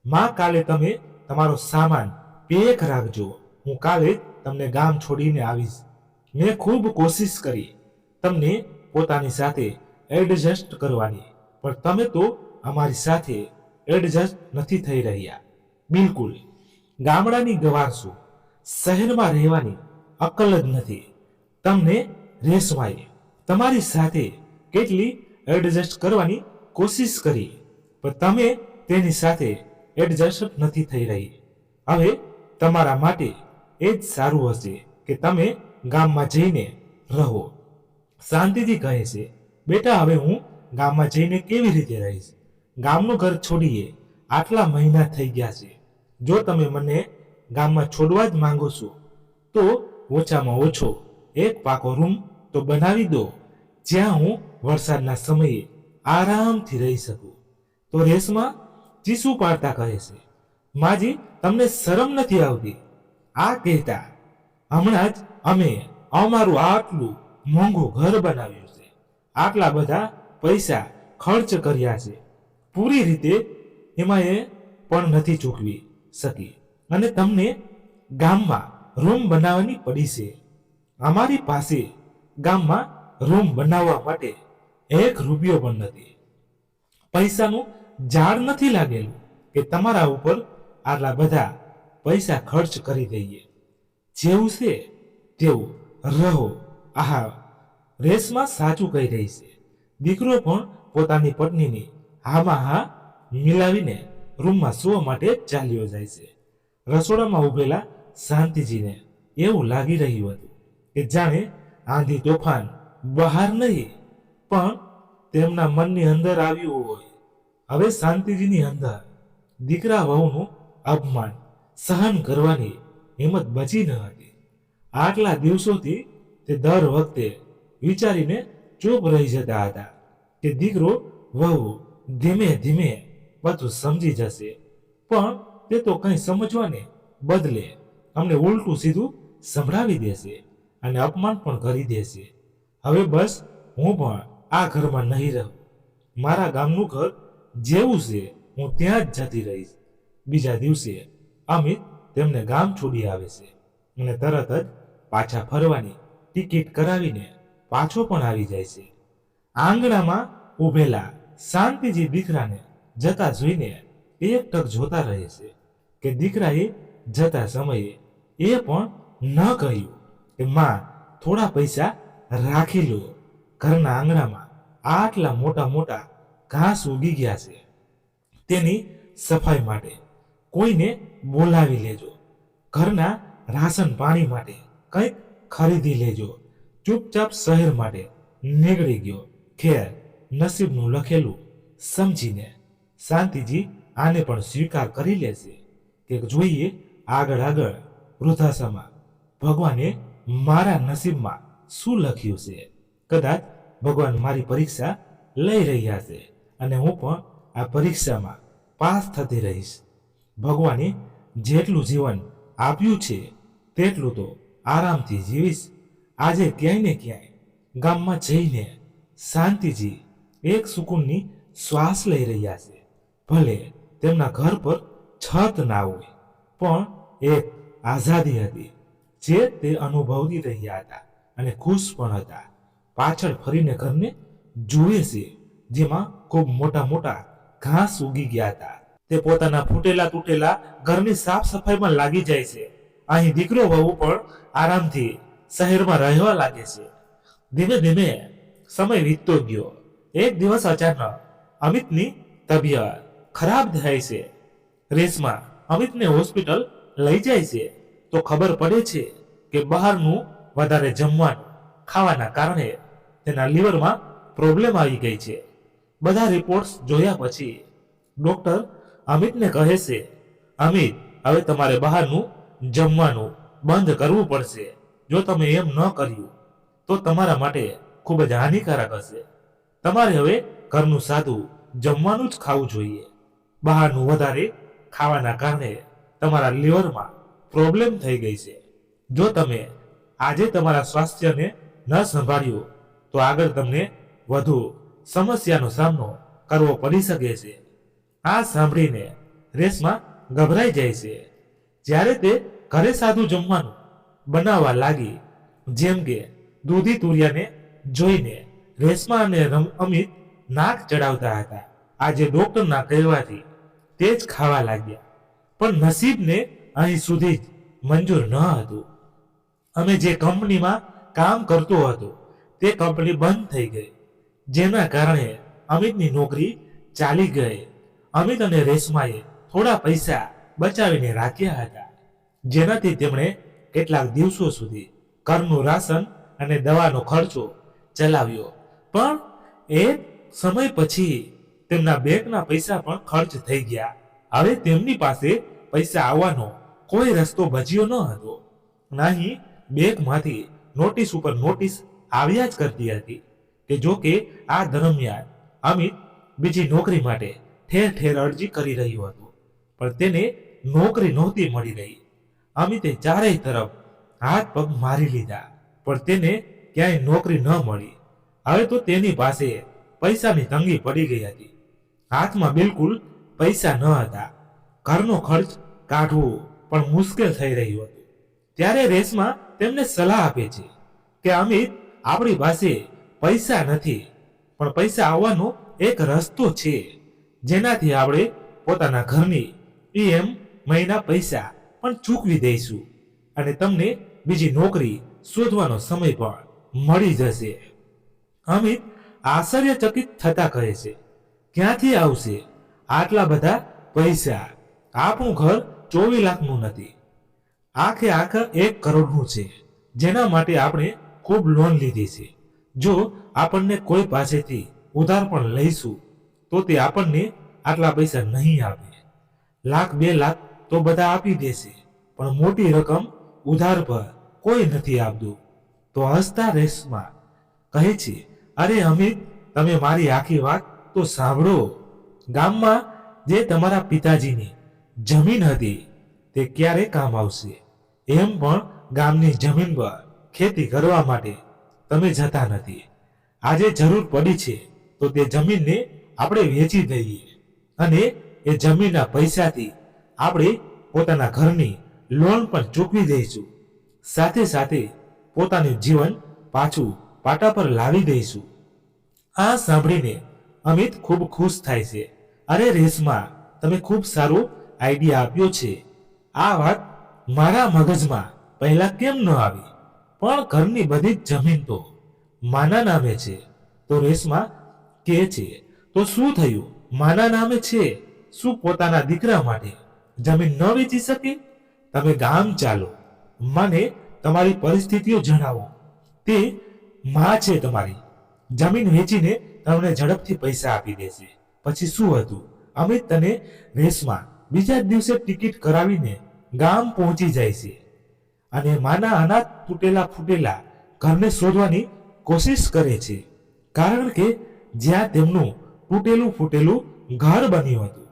માં, કાલે તમે તમારો સામાન પેક રાખજો. હું કાલે તમને ગામ છોડીને આવીશ. મેં ખૂબ કોશિશ કરી તમને પોતાની સાથે એડજસ્ટ કરવાની, પણ તમે તો અમારી સાથે એડજસ્ટ નથી થઈ રહ્યા. બિલકુલ ગામડાની ગવાર છો, શહેરમાં રહેવાની અક્કલ જ નથી. તમને રેશમાએ તમારી સાથે કેટલી એડજસ્ટ કરવાની કોશિશ કરી, પણ તમે તેની સાથે એડજસ્ટ નથી થઈ રહી. હવે તમારા માટે એ જ સારું હશે કે તમે ગામમાં જઈને રહો. શાંતિથી કહે છે, બેટા, હવે હું ગામમાં જઈને કેવી રીતે રહીશ? ગામનું ઘર છોડીએ આટલા મહિના થઈ ગયા છે. જો તમે મને ગામમાં છોડવા જ માંગો છો તો ઓછામાં ઓછો એક પાકો રૂમ તો બનાવી દો, જ્યાં હું વરસાદના સમયે આરામથી રહી શકું. તો રેશમા ચીસું પાડતા કહે છે, માજી, તમને શરમ નથી આવતી? આ કહેતા હમણાં જ અમે અમારું આટલું મોંઘું ઘર બનાવ્યું છે, આટલા બધા પૈસા ખર્ચ કર્યા છે, પૂરી રીતે એમાં એ પણ નથી ચૂકવી શકી, અને તમને ગામમાં રૂમ બનાવવાની પડી છે. અમારી પાસે ગામમાં રૂમ બનાવવા માટે 1 રૂપિયો પણ નથી. પૈસાનું ઝાડ નથી લાગેલું કે તમારા ઉપર આટલા બધા પૈસા ખર્ચ કરી દઈએ. જેવું છે તેવું રહો. આહા, રેશમા સાચું કહી રહી છે. દીકરો પણ પોતાની પત્નીની હામાં હા મિલાવીને રૂમમાં સૂવા માટે ચાલ્યો જાય છે. રસોડામાં ઉભેલા શાંતિજીને એવું લાગી રહ્યું હતું કે જાણે આંધી તોફાન બહાર નહીં, પણ તેમના મનની અંદર આવ્યું હોય. હવે શાંતિજીની અંદર દીકરા વહુનું અપમાન સહન કરવાની હિંમત બચી ન હતી. આટલા દિવસોથી તે દર વખતે વિચારીને ચૂપ રહી જતા હતા કે દીકરો વહુ ધીમે ધીમે બધું સમજી જશે, પણ તે તો કંઈ સમજવાને બદલે અમને ઉલટું સીધું સંભળાવી દેશે અને અપમાન પણ કરી દેશે. હવે બસ હું પણ આ ઘરમાં નહીં રહું. મારા ગામનું ઘર જેવું છે હું ત્યાં જ જતી રહીશ. બીજા દિવસે અમિત તેમને ગામ છોડી આવે છે અને તરત જ પાછા ફરવાની ટિકિટ કરાવીને પાછો પણ આવી જાય છે. આંગણામાં ઉભેલા શાંતિજી દીકરાને જતા જોઈને એક ટક જોતા રહે છે કે દીકરાએ જતા સમયે એ પણ ન કહ્યું કે માં, થોડા પૈસા રાખી લો. ઘરના આંગણામાં આટલા મોટા મોટા ઘાસ ઉગી ગયા છે, તેની સફાઈ માટે કોઈને બોલાવી લેજો. ઘરના રાશન પાણી માટે કંઈક ખરીદી લેજો. ચૂપચાપ શહેર માટે નીકળી ગયો. ખેર, નસીબનું લખેલું સમજીને શાંતિજી આને પણ સ્વીકાર કરી લેશે કે જોઈએ આગળ આગળ વૃદ્ધાશ્રમમાં ભગવાને મારા નસીબમાં શું લખ્યું છે. કદાચ ભગવાન મારી પરીક્ષા લઈ રહ્યા છે અને હું પણ આ પરીક્ષામાં પાસ થતી રહીશ. ભગવાને જેટલું જીવન આપ્યું છે તેટલું તો આરામથી જીવીશ. આજે ક્યાંય ને ક્યાંય ગામમાં જઈને શાંતિજી એક સુકૂનની શ્વાસ લઈ રહ્યા છે. ભલે તેમના ઘર પર છત ના હોય, પણ એક આઝાદી હતી જે તે અનુભવી રહ્યા હતા અને ખુશ પણ હતા. પાછળ ફરીને ઘરને જુએ છે. જેમાં ખૂબ મોટા મોટા ઘાસ ઉગી ગયા હતા. તે પોતાના ફૂટેલા તૂટેલા ઘરની સાફ સફાઈમાં લાગી જાય છે. અહીં દીકરો વહુ પણ આરામથી શહેરમાં રહેવા લાગે છે. ધીમે ધીમે સમય વીતતો ગયો. એક દિવસ અચાનક અમિતની તબિયત ખરાબ થાય છે. રેશમા અમિતને હોસ્પિટલ લઈ જાય છે તો ખબર પડે છે કે બહારનું વધારે જમવાનું ખાવાના કારણે તેના લીવરમાં પ્રોબ્લેમ આવી ગઈ છે. બધા રિપોર્ટ્સ જોયા પછી ડોક્ટર અમિતને કહે છે, અમિત, હવે તમારે બહારનું જમવાનું બંધ કરવું પડશે. જો તમે એમ ન કર્યું તો તમારા માટે ખૂબ જ હાનિકારક હશે. તમારે હવે ઘરનું સાદું જમવાનું જ ખાવું જોઈએ. બહારનું વધારે ખાવાના કારણે તમારા લીવરમાં પ્રોબ્લેમ થઈ ગઈ છે. જો તમે આજે તમારા સ્વાસ્થ્યને ન સંભાળ્યું તો આગળ તમને વધુ સમસ્યાનો સામનો કરવો પડી શકે છે. આ સાંભળીને રેશમા ગભરાઈ જાય છે. જ્યારે તે ઘરે સાદું જમવાનું બનાવવા લાગી, જેમ કે દૂધી તુરિયાને જોઈને રેશમા અને અમિત નાક ચડાવતા હતા. આજે ડોક્ટરના કહેવાથી તે જ ખાવા લાગ્યા. પણ નસીબને અહીં સુધી જ મંજૂર ન હતું. અમે જે કંપનીમાં કામ કરતો હતો તે કંપની બંધ થઈ ગઈ, જેના કારણે અમિતની નોકરી ચાલી ગઈ. અમિત અને રેશમાએ થોડા પૈસા બચાવીને રાખ્યા હતા, જેનાથી તેમણે કેટલાક દિવસો સુધી ઘરનું રાશન અને દવાનો ખર્ચો ચલાવ્યો. પણ એ સમય પછી તેમના બેંકના પૈસા પણ ખર્ચ થઈ ગયા. હવે તેમની પાસે પૈસા આવવાનો કોઈ રસ્તો બચ્યો ન હતો. નહીં બેંકમાંથી નોટિસ ઉપર નોટિસ આવ્યા જ કરતી હતી કે જો કે આ દરમિયાન અમિત બીજી નોકરી માટે ઠેર ઠેર અરજી કરી રહ્યું હતું, પણ તેને નોકરી નહોતી મળી રહી. અમિતે ચારેય તરફ હાથ પગ મારી લીધા, પણ તેને ક્યાંય નોકરી ન મળી. હવે તો તેની પાસે પૈસાની તંગી પડી ગઈ હતી. હાથમાં બિલકુલ પૈસા ન હતા. ઘરનો ખર્ચ કાઢવો પણ મુશ્કેલ થઈ રહ્યું હતું. ત્યારે રેશમા તેમને સલાહ આપે છે કે અમિત, આપણી પાસે પૈસા નથી, પણ પૈસા આવવાનો એક રસ્તો છે, જેનાથી આપણે પોતાના ઘરની મહિના પૈસા પણ ચૂકવી દઈશું અને તમને બીજી નોકરી શોધવાનો સમય પણ મળી જશે. અમિત આશ્ચર્યચકિત થતા કહે છે, ક્યાંથી આવશે આટલા બધા પૈસા? આપણું ઘર 24 લાખનું નથી, આખે આખા 1 કરોડનું છે, જેના માટે આપણે ખૂબ લોન લીધી છે. જો આપણને કોઈ પાસેથી ઉધાર પણ લઈશું તો તે આપણને આટલા પૈસા નહીં આપે. 1,00,000 2 લાખ તો બધા આપી દેશે, પણ મોટી રકમ ઉધાર પર કોઈ નથી આપતું. તો હસતા રેશમા કહે છે, અરે અમિત, તમે મારી આખી વાત તો સાંભળો. ગામમાં જે તમારા પિતાજીની જમીન હતી તે ક્યારે કામ આવશે? એમ પણ ગામની જમીન પર ખેતી કરવા માટે તમે જતા નથી. આજે જરૂર પડી છે તો તે જમીનને આપણે વેચી દઈએ અને એ જમીનના પૈસાથી આપણે પોતાના ઘરની લોન પણ ચૂકવી દઈશું. સાથે સાથે પોતાનું જીવન પાછું પાટા પર લાવી દઈશું. આ સાંભળીને અમિત ખૂબ ખુશ થાય છે. અરે રેશમા, તમે ખૂબ સારો આઈડિયા આપ્યો છે. આ વાત મારા મગજમાં પહેલા કેમ ન આવી? પણ ઘરની બધી જ જમીન તો માના નામે છે. તો રેશમા કહે છે, તો શું થયું? માના નામે છે, શું પોતાના દીકરા માટે જમીન ન વેચી શકે? તમે ગામ ચાલો, મને તમારી પરિસ્થિતિઓ જણાવો. તે માં છે તમારી, જમીન વેચીને તમને ઝડપથી પૈસા આપી દેશે. પછી શું હતું? અમિત અને રેશમા બીજા દિવસે ટિકિટ કરાવીને ગામ પહોંચી જાય છે અને માના અનાથ તૂટેલા ફૂટેલા ઘરને શોધવાની કોશિશ કરે છે, કારણ કે જ્યાં તેમનું તૂટેલું ફૂટેલું ઘર બન્યું હતું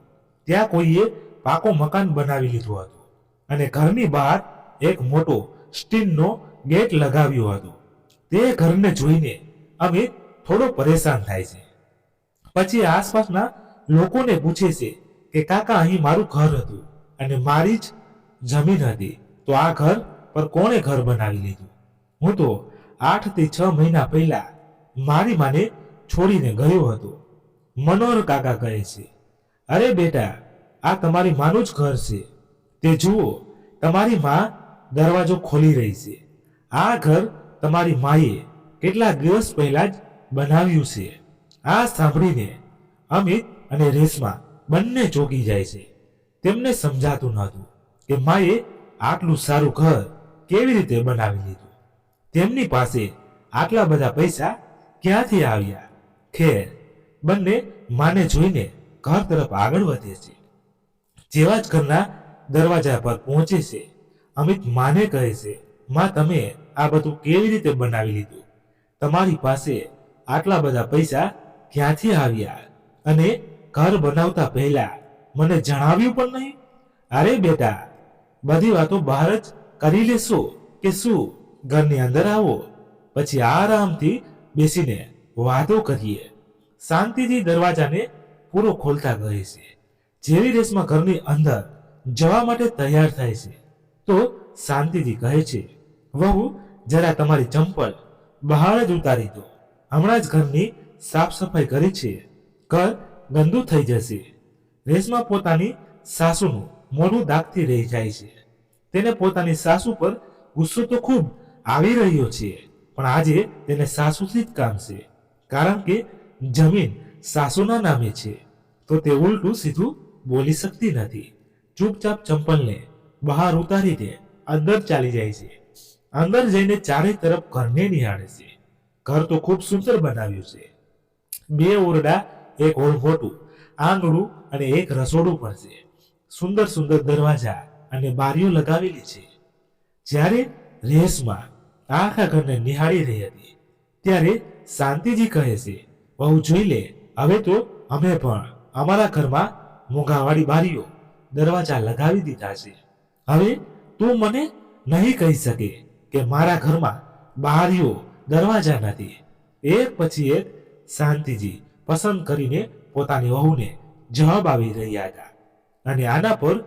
ત્યાં કોઈએ પાકો મકાન બનાવી લીધું હતું અને ઘરની બહાર એક મોટો સ્ટીલનો ગેટ લગાવ્યો હતો. તે ઘરને જોઈને અમિત થોડો પરેશાન થાય છે. પછી આસપાસના લોકોને પૂછે છે કે કાકા, અહીં મારું ઘર હતું અને મારી જ જમીન હતી, તો આ ઘર પર કોણે ઘર બનાવી લીધું? હું તો 8 થી 6 મહિના પહેલા મારી માને છોડીને ગયો હતો મનોહર કાકા કહે છે, અરે બેટા, આ તમારી માનું જ ઘર છે. તે જુઓ, તમારી માં દરવાજો ખોલી રહી છે. આ ઘર તમારી માએ કેટલા દિવસ પહેલા જ બનાવ્યું છે. આ સાંભળીને અમિત અને રેશમા બંને ચોંકી જાય છે. તેમને સમજાતું નહોતું કે માએ આટલું સારું ઘર કેવી રીતે બનાવી લીધું. તેમની પાસે આટલા બધા પૈસા ક્યાંથી આવ્યા? ખેર, બંને માને જોઈને ઘર તરફ આગળ વધે છે. જેવા જ ઘરના દરવાજા પર પહોંચે છે, અમિત માને કહે છે, માં, તમે આ બધું કેવી રીતે બનાવી લીધું? તમારી પાસે આટલા બધા પૈસા ક્યાંથી આવ્યા? અને ઘર બનાવતા પહેલા મને જણાવ્યું પણ નહીં? અરે બેટા, બધી વાતો બહાર જ કરી લેશો કે શું? ઘરની અંદર આવો, પછી આરામથી બેસીને વાતો કરીએ. શાંતિથી દરવાજાને પૂરો ખોલતા કહે છે. જેવી રેશમા ઘરની અંદર જવા માટે તૈયાર થાય છે તો શાંતિથી કહે છે, વહુ, જરા તમારી ચંપલ બહાર જ ઉતારી દો. હમણાં જ ઘરની સાફ સફાઈ કરી છે, ઘર ગંદુ થઈ જશે. રેશમા પોતાની સાસુનું મોઢું દાગતી રહી જાય છે. તેને પોતાની સાસુ પર ગુસ્સો તો ખૂબ આવી રહ્યો છે, પણ આજે તેને સાસુથી જ કામ છે. કારણ કે જમીન સાસુના નામે છે તો તે ઉલટું સીધું બોલી શકતી નથી. ચૂપચાપ ચંપલને બહાર ઉતારીને અંદર ચાલી જાય છે. અંદર જઈને ચારે તરફ ઘરને નિહાળે છે. ઘર તો ખૂબ સુંદર બનાવ્યું છે. 2 ઓરડા, 1 હોલ મોટું, આંગણું અને 1 રસોડું પણ છે. સુંદર સુંદર દરવાજા અને બારીઓ લગાવેલી છે. જ્યારે રેશમા આખા ઘરને નિહાળી રહી હતી ત્યારે શાંતિજી કહે છે, બહુ જોઈ લે, હવે તો અમે પણ અમારા ઘરમાં મોંઘાવાળી બારીઓ દરવાજા લગાવી દીધા છે. હવે તું મને નહીં કહી શકે કે મારા ઘરમાં બારીઓ દરવાજા નથી. એક પછી એક શાંતિજી પસંદ કરીને પોતાની વહુને જવાબ આવી રહ્યા હતા અને આના પર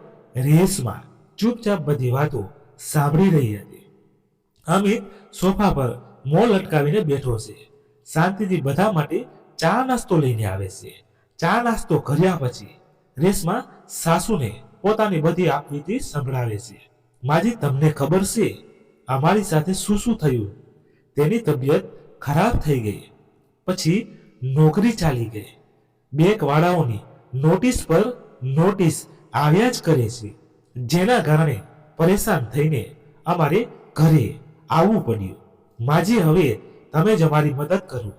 રેશમા ચૂપચાપ બધી વાતો સાંભળી રહી હતી. અમિત સોફા પર મોં લટકાવીને બેઠો છે. શાંતિજી બધા માટે ચા નાસ્તો લઈને આવે છે. ચા નાસ્તો કર્યા પછી રેશમા સાસુને પોતાની બધી આપવીતી સંભળાવે છે. માજી, તમને ખબર છે અમારી સાથે શું શું થયું? તેની તબિયત ખરાબ થઈ ગઈ, પછી નોકરી ચાલી ગઈ. બેંકવાળાઓની નોટિસ પર નોટિસ આવ્યા જ કરે છે, જેના કારણે પરેશાન થઈને અમારે ઘરે આવવું પડ્યું. માજી, હવે તમે જ અમારી મદદ કરો.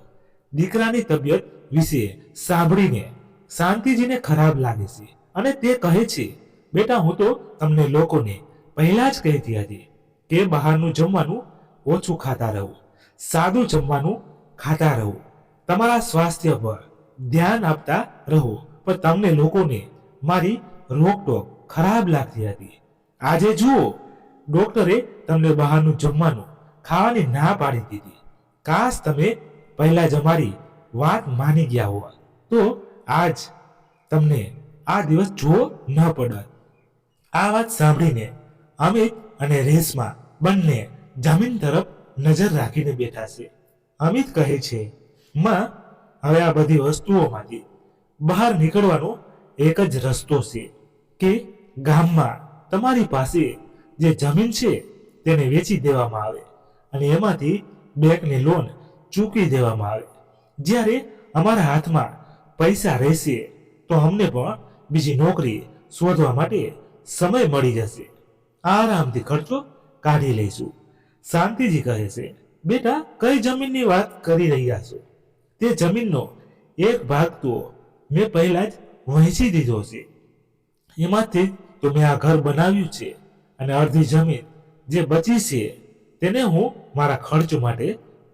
દીકરાની તબિયત વિશે સાંભળીને શાંતિજીને ખરાબ લાગે છે અને તે કહે છે, બેટા, હું તો તમને લોકોને પહેલા જ કહેતી હતી કે બહારનું જમવાનું ઓછું ખાતા રહો, સાદું જમવાનું ખાતા રહો, તમારા સ્વાસ્થ્ય પર ધ્યાન આપતા રહો. પણ તમને લોકોને મારી રોકટોક ખરાબ લાગતી હતી. આજે જુઓ, ડોક્ટરે તમને બહારનું જમવાનું ખાવાની ના પાડી દીધી. કાશ તમે પહેલા જ અમારી વાત માની ગયા હોત તો આજ તમને આ દિવસ જોવો ન પડત. આ વાત સાંભળીને અમિત અને રેશમા બંને જમીન તરફ નજર રાખીને બેઠા છે. અમિત કહે છે, માં, હવે આ બધી વસ્તુઓમાંથી બહાર નીકળવાનો એક જ રસ્તો છે કે ગામમાં તમારી પાસે જે જમીન છે તેને વેચી દેવામાં આવે અને એમાંથી બેંકની લોન ચૂકવી દેવામાં આવે. જ્યારે અમારા હાથમાં પૈસા રહેશે તો અમને પણ બીજી નોકરી શોધવા માટે સમય મળી જશે. આરામથી ખર્ચો કાઢી લઈશું. શાંતિજી કહે છે, બેટા, કઈ જમીનની વાત કરી રહ્યા છો? તે જમીનનો એક ભાગ તો મેં પહેલા જ વહેંચી દીધો છે. એમાંથી તો મેં આ ઘર બનાવ્યું છે અને અડધી જમીન જે બચી છે તેને હું મારા ખર્ચ માટે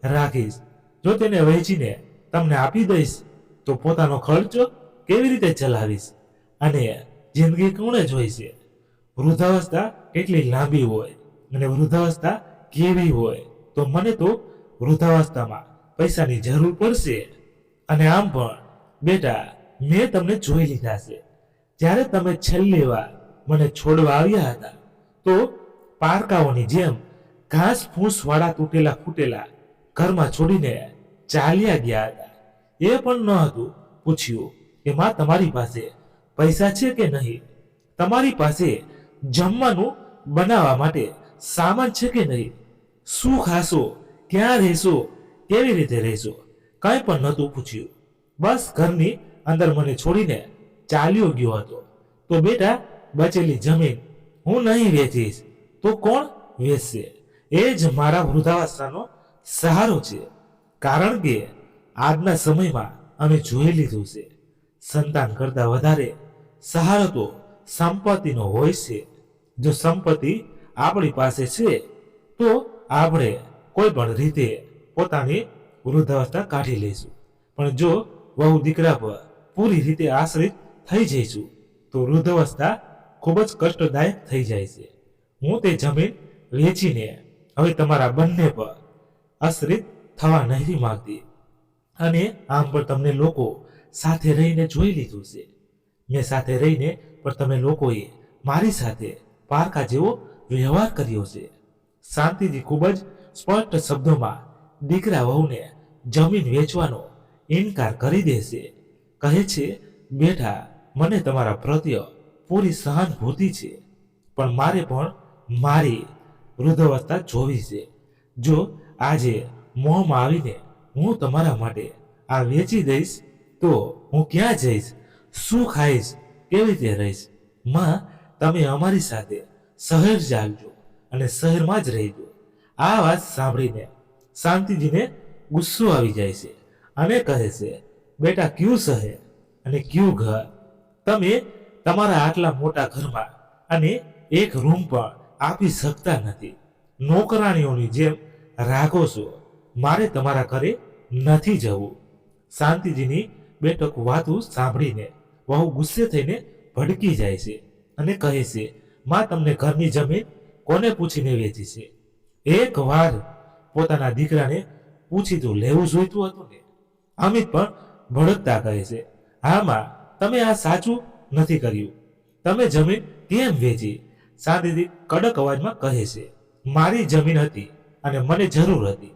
રાખીશ. જો તેને વહેંચીને તમને આપી દઈશ તો પોતાનો ખર્ચ કેવી રીતે ચલાવીશ? અને જિંદગી કોણે જોઈ છે? વૃદ્ધાવસ્થા કેટલી લાંબી હોય અને વૃદ્ધાવસ્થા કેવી હોય? તો મને તો વૃદ્ધાવસ્થામાં પૈસાની જરૂર પડશે. અને આમ પણ બેટા, મેં તમને જોઈ લીધા છે. જ્યારે તમે છેલ્લી વાર મને છોડવા આવ્યા હતા તો પારકાઓની જેમ ઘાસ ફૂસ વાળા તૂટેલા ફૂટેલા ઘરમાં છોડીને ચાલ્યા ગયા હતા. એ પણ ન હતું પૂછ્યું કે માં તમારી પાસે પૈસા છે કે નહીં? તમારી પાસે જમવાનું બનાવવા માટે સામાન છે કે નહીં? શું ખાશો? ક્યાં રહેશો? કેવી રીતે રહેશો? કંઈ પણ નહોતું પૂછ્યું. બસ ઘરની અંદર મને છોડીને ચાલ્યો ગયો હતો. તો બેટા, બચેલી જમીન હું નહીં વેચીશ તો કોણ વેચશે? એ જ મારા વૃદ્ધાવસ્થાનો સહારો છે. કારણ કે આજના સમયમાં અમે જોઈ લીધું છે, સંતાન કરતાં વધારે સહારો તો સંપત્તિનો હોય છે. જો સંપત્તિ આપણી પાસે છે તો આપણે કોઈ પણ રીતે પોતાની વૃદ્ધાવસ્થા કાઢી લઈશું. પણ જો વહુ દીકરા પર પૂરી રીતે આશ્રિત થઈ જઈશું તો વૃદ્ધાવસ્થા ખૂબ જ કષ્ટદાયક થઈ જાય છે. હું તે જમીન વેચીને હવે તમારા બંને પર આશ્રિત થવા નથી માંગતી. અને આમ પણ તમને લોકો સાથે રહીને જોઈ લીધું છે. મેં સાથે રહીને પણ તમે લોકોએ મારી સાથે પારકા જેવો વ્યવહાર કર્યો છે. શાંતિજી ખૂબ જ સ્પષ્ટ શબ્દોમાં દીકરા વહુને જમીન વેચવાનો ઇનકાર કરી દે છે. કહે છે, બેટા, મને તમારા પ્રત્યે પૂરી સહાનુભૂતિ છે, પણ મારે પણ મારી વૃદ્ધાવસ્થા જોવી છે. જો આજે મોહમાં આવીને હું તમારા માટે આ વેચી દઈશ તો હું ક્યાં જઈશ? શું ખાઈશ? કેવી રીતે રહીશ? માં, તમે અમારી સાથે શહેર ચાલજો અને શહેરમાં જ રહેજો. આ વાત સાંભળીને શાંતિજીને ગુસ્સો આવી જાય છે અને કહે છે, બેટા, ક્યું શહેર અને ક્યું ઘર? તમે તમારા આટલા મોટા ઘરમાં અને એક રૂમ પણ આપી શકતા નથી. નોકરાણીઓની જેમ રાખો છો. મારે તમારા ઘરે નથી જવું. શાંતિજીની બેટક વાતો સાંભળીને વહુ ગુસ્સે થઈને ભડકી જાય છે અને કહે છે, માં, તમને ઘરની જમીન કોને પૂછીને વેચી છે? એક વાર પોતાના દીકરાને પૂછી તો લેવું જોઈતું હતું ને. અમિત પણ ભડકતા કહે છે, હા માં, તમે આ સાચું નથી કર્યું. તમે જમીન કેમ વેચી? શાંતિથી કડક અવાજમાં કહે છે, મારી જમીન હતી અને મને જરૂર હતી.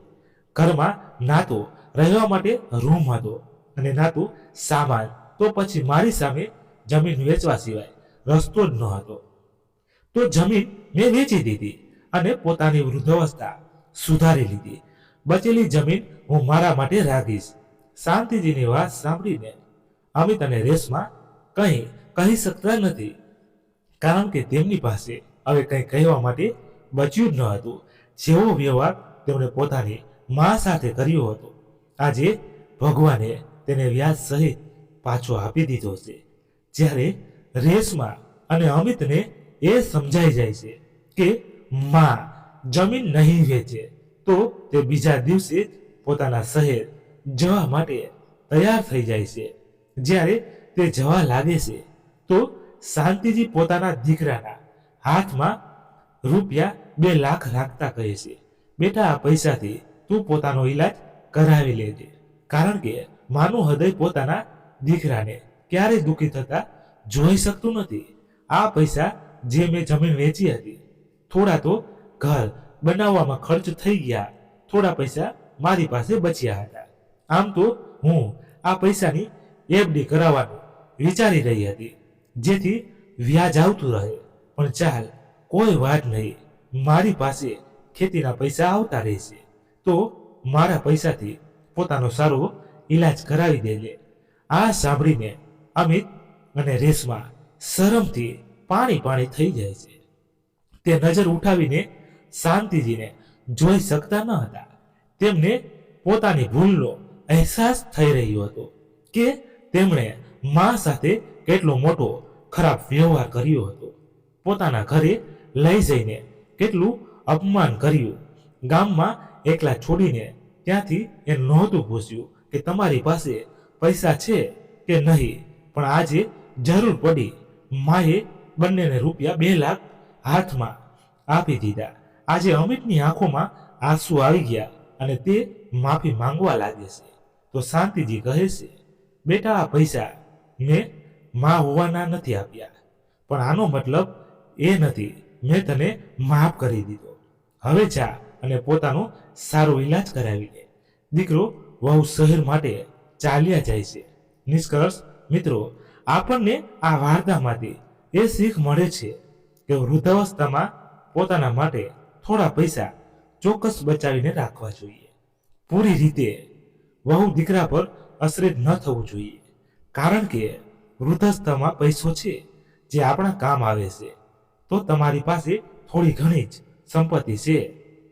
ઘરમાં ના તો રહેવા માટે રૂમ હતો અને ના તો સામાન. તો પછી મારી સામે જમીન વેચવા સિવાય રસ્તો જ ન હતો. તો જમીન મેં વેચી દીધી અને પોતાની વૃદ્ધાવસ્થા સુધારી લીધી. બચેલી જમીન હું મારા માટે રાખીશ. શાંતિજીની વાત સાંભળીને અમિત અને રેશમા કંઈ કહી શકતા નથી, કારણ કે તેમની પાસે હવે કંઈ કહેવા માટે બચ્યું જ ન હતું. જેવો વ્યવહાર તેમણે પોતાની મા સાથે કર્યો હતો, આજે ભગવાને તેને વ્યાજ સહિત પાછો આપી દીધો છે. જ્યારે રેશમા અને અમિતને એ સમજાઈ જાય છે કે મા જમીન નહીં વેચે તો તે બીજા દિવસે જ પોતાના શહેર જવા માટે તૈયાર થઈ જાય છે. જ્યારે તે જવા લાગે છે તો શાંતિજી પોતાના દીકરાના હાથમાં રૂપિયા 2 લાખ રાખતા કહે છે, બેટા, આ પૈસાથી તું પોતાનો ઈલાજ કરાવી લેજે. કારણ કે માનું હૃદય પોતાના દીકરાને ક્યારેય દુઃખી થતા જોઈ શકતું નથી. આ પૈસા જે મેં જમીન વેચી હતી, થોડા તો ઘર બનાવવામાં ખર્ચ થઈ ગયા, થોડા પૈસા મારી પાસે બચ્યા હતા. આમ તો હું આ પૈસાની એફડી કરાવવાનું વિચારી રહી હતી, જેથી વ્યાજ આવતું રહે. પણ ચાલ, કોઈ વાત નહીં, મારી પાસે ખેતીના પૈસા આવતા રહેશે તો મારા પૈસાથી પોતાનો સારો ઈલાજ કરાવી દેજે. આ સાંભળીને અમિત અને રેશમા શરમથી પાણી થઈ જાય છે. તે નજર ઉઠાવીને શાંતિજીને જોઈ શકતા ન હતા. તેમને પોતાની ભૂલનો અહેસાસ થઈ રહ્યો હતો કે તેમણે મા સાથે કેટલો મોટો ખરાબ વ્યવહાર કર્યો હતો. પોતાના ઘરે લઈ જઈને કેટલું અપમાન કર્યું. ગામમાં એકલા છોડીને ત્યાંથી એ નહોતું પૂછ્યું કે તમારી પાસે પૈસા છે કે નહીં. પણ આજે જરૂર પડી, માએ બંનેને રૂપિયા 2 લાખ હાથમાં આપી દીધા. આજે અમિતની આંખોમાં આંસુ આવી ગયા અને તે માફી માંગવા લાગે છે. તો શાંતિજી કહે છે, બેટા, આ પૈસા મેં મા હોવાના નથી આપ્યા, પણ આનો મતલબ એ નથી મેં તને માફ કરી દીધો. હવે જા અને પોતાનો સારો ઈલાજ કરાવી લે. દીકરો વહુ શહેર માટે ચાલ્યા જાય છે. નિષ્કર્ષ મિત્રો, આપણને આ વાર્તામાંથી એ શીખ મળે છે કે વૃદ્ધાવસ્થામાં પોતાના માટે થોડા પૈસા ચોક્કસ બચાવીને રાખવા જોઈએ. પૂરી રીતે વહુ દીકરા પર આશ્રિત ન થવું જોઈએ, કારણ કે વૃદ્ધાવસ્થામાં પૈસો છે જે આપણા કામ આવે છે. તો તમારી પાસે થોડી ઘણી જ સંપત્તિ છે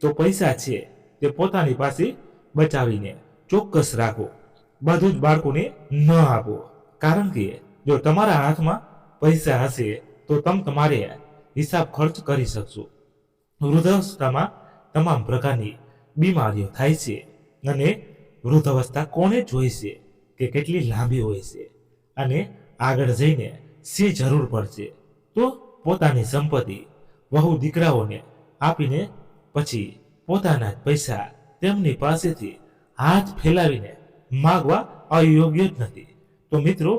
તો પૈસા છે તે પોતાની પાસે બચાવીને ચોક્કસ રાખો. બધું જ બાળકોને ન આપો, કારણ કે જો તમારા હાથમાં પૈસા હશે તો તમારે હિસાબ ખર્ચ કરી શકશો. વૃદ્ધાવસ્થામાં તમામ પ્રકારની બીમારીઓ થાય છે અને વૃદ્ધાવસ્થા કોને જોઈ છે કે કેટલી લાંબી હોય છે અને આગળ જઈને શી જરૂર પડશે. તો પોતાની સંપત્તિ વહુ દીકરાઓને આપીને પછી પોતાના પૈસા તેમની પાસેથી હાથ ફેલાવીને માગવા અયોગ્ય જ નથી. તો મિત્રો,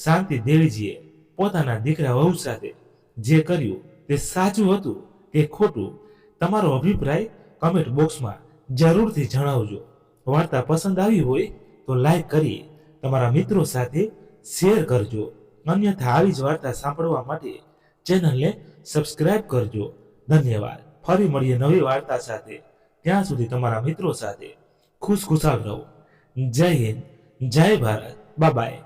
શાંતિ દેવીજીએ પોતાના દીકરા વહુ સાથે જે કર્યું તે સાચું હતું કે ખોટું, તમારો અભિપ્રાય કમેન્ટ બોક્સમાં જરૂરથી જણાવજો. વાર્તા પસંદ આવી હોય તો લાઈક કરી તમારા મિત્રો સાથે શેર કરજો. અન્યથા આવી જ વાર્તા સાંભળવા માટે ચેનલને સબસ્ક્રાઇબ કરજો. ધન્યવાદ. ફરી મળીએ નવી વાર્તા સાથે. ત્યાં સુધી તમારા મિત્રો સાથે ખુશખુશાલ રહો. જય હિન્દ, જય ભારત. Bye bye.